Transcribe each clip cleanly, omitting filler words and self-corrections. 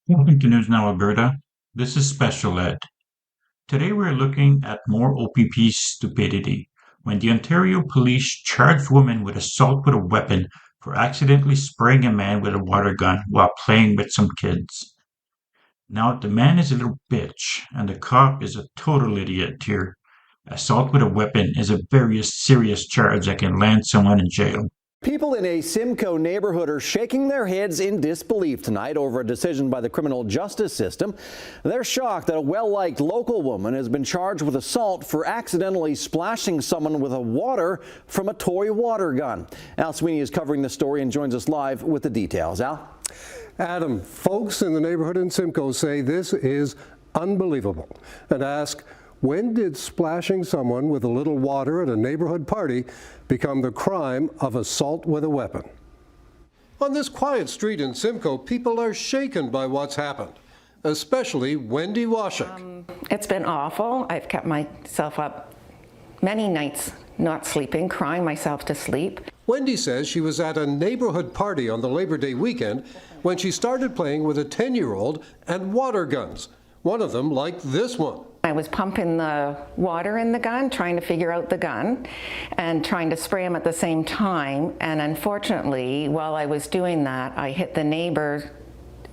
Welcome to News Now Alberta. This is Special Ed. Today we're looking at more OPP stupidity when the Ontario Police charged women with assault with a weapon for accidentally spraying a man with a water gun while playing with some kids. Now, the man is a little bitch and the cop is a total idiot here. Assault with a weapon is a very serious charge that can land someone in jail. People in a Simcoe neighborhood are shaking their heads in disbelief tonight over a decision by the criminal justice system. They're shocked that a well-liked local woman has been charged with assault for accidentally splashing someone with a water from a toy water gun. Al Sweeney is covering the story and joins us live with the details. Al? Adam, folks in the neighborhood in Simcoe say this is unbelievable and ask, when did splashing someone with a little water at a neighborhood party become the crime of assault with a weapon? On this quiet street in Simcoe, people are shaken by what's happened, especially Wendy Washik. It's been awful. I've kept myself up many nights not sleeping, crying myself to sleep. Wendy says she was at a neighborhood party on the Labor Day weekend when she started playing with a 10-year-old and water guns, one of them like this one. I was pumping the water in the gun, trying to figure out the gun, and trying to spray him at the same time. And unfortunately, while I was doing that, I hit the neighbor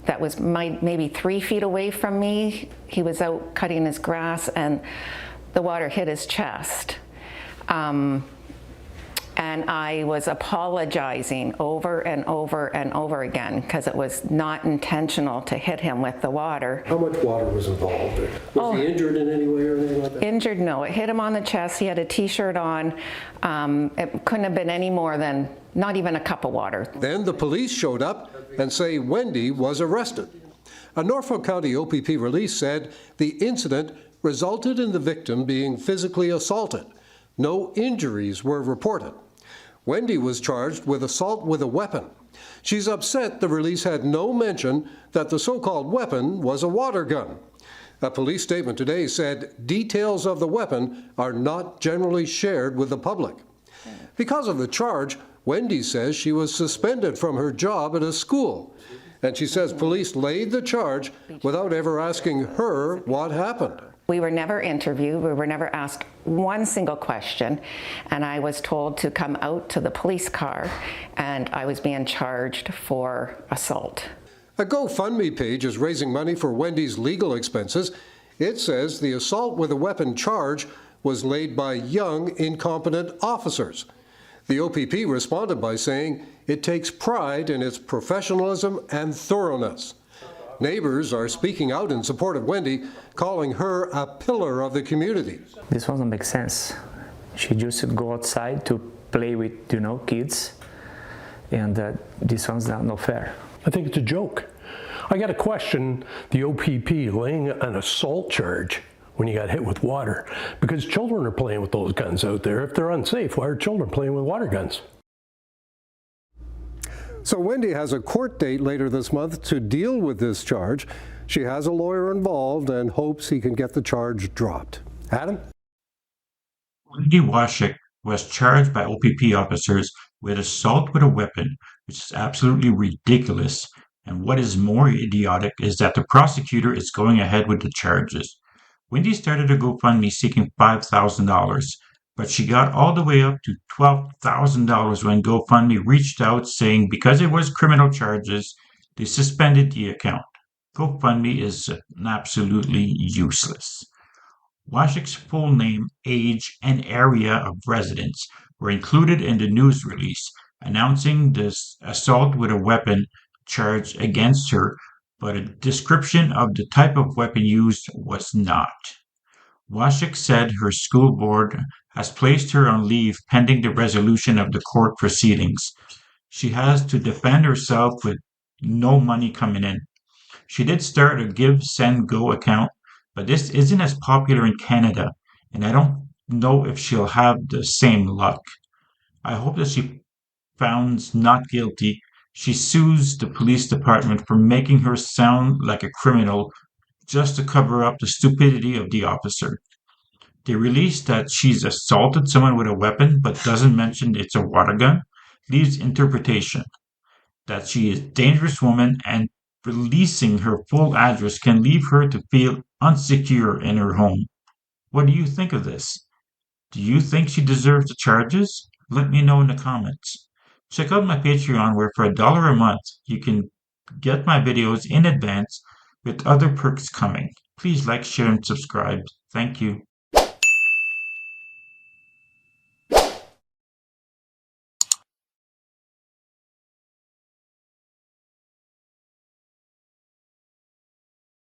that was maybe 3 feet away from me. He was out cutting his grass, and the water hit his chest. And I was apologizing over and over and over again because it was not intentional to hit him with the water. How much water was involved? Was he injured in any way or anything like that? Injured, no. It hit him on the chest. He had a t-shirt on. It couldn't have been any more than not even a cup of water. Then the police showed up and say Wendy was arrested. A Norfolk County OPP release said the incident resulted in the victim being physically assaulted. No injuries were reported. Wendy was charged with assault with a weapon. She's upset the release had no mention that the so-called weapon was a water gun. A police statement today said details of the weapon are not generally shared with the public. Because of the charge, Wendy says she was suspended from her job at a school. And she says police laid the charge without ever asking her what happened. We were never interviewed, we were never asked one single question, and I was told to come out to the police car, and I was being charged for assault. A GoFundMe page is raising money for Wendy's legal expenses. It says the assault with a weapon charge was laid by young, incompetent officers. The OPP responded by saying it takes pride in its professionalism and thoroughness. Neighbors are speaking out in support of Wendy, calling her a pillar of the community. This doesn't make sense. She just go outside to play with, kids, and this one's not fair. I think it's a joke. I got to question the OPP laying an assault charge when you got hit with water, because children are playing with those guns out there. If they're unsafe, why are children playing with water guns? So Wendy has a court date later this month to deal with this charge. She has a lawyer involved and hopes he can get the charge dropped. Adam? Wendy Washik was charged by OPP officers with assault with a weapon, which is absolutely ridiculous. And what is more idiotic is that the prosecutor is going ahead with the charges. Wendy started a GoFundMe seeking $5,000, but she got all the way up to $12,000 when GoFundMe reached out saying because it was criminal charges, they suspended the account. GoFundMe is absolutely useless. Washik's full name, age, and area of residence were included in the news release announcing this assault with a weapon charge against her, but a description of the type of weapon used was not. Washik said her school board has placed her on leave pending the resolution of the court proceedings. She has to defend herself with no money coming in. She did start a Give, Send, Go account, but this isn't as popular in Canada, and I don't know if she'll have the same luck. I hope that she found not guilty. She sues the police department for making her sound like a criminal just to cover up the stupidity of the officer. They released that she's assaulted someone with a weapon but doesn't mention it's a water gun, leaves interpretation that she is a dangerous woman and releasing her full address can leave her to feel unsecure in her home. What do you think of this? Do you think she deserves the charges? Let me know in the comments. Check out my Patreon where for $1 a month you can get my videos in advance with other perks coming. Please like, share, and subscribe. Thank you.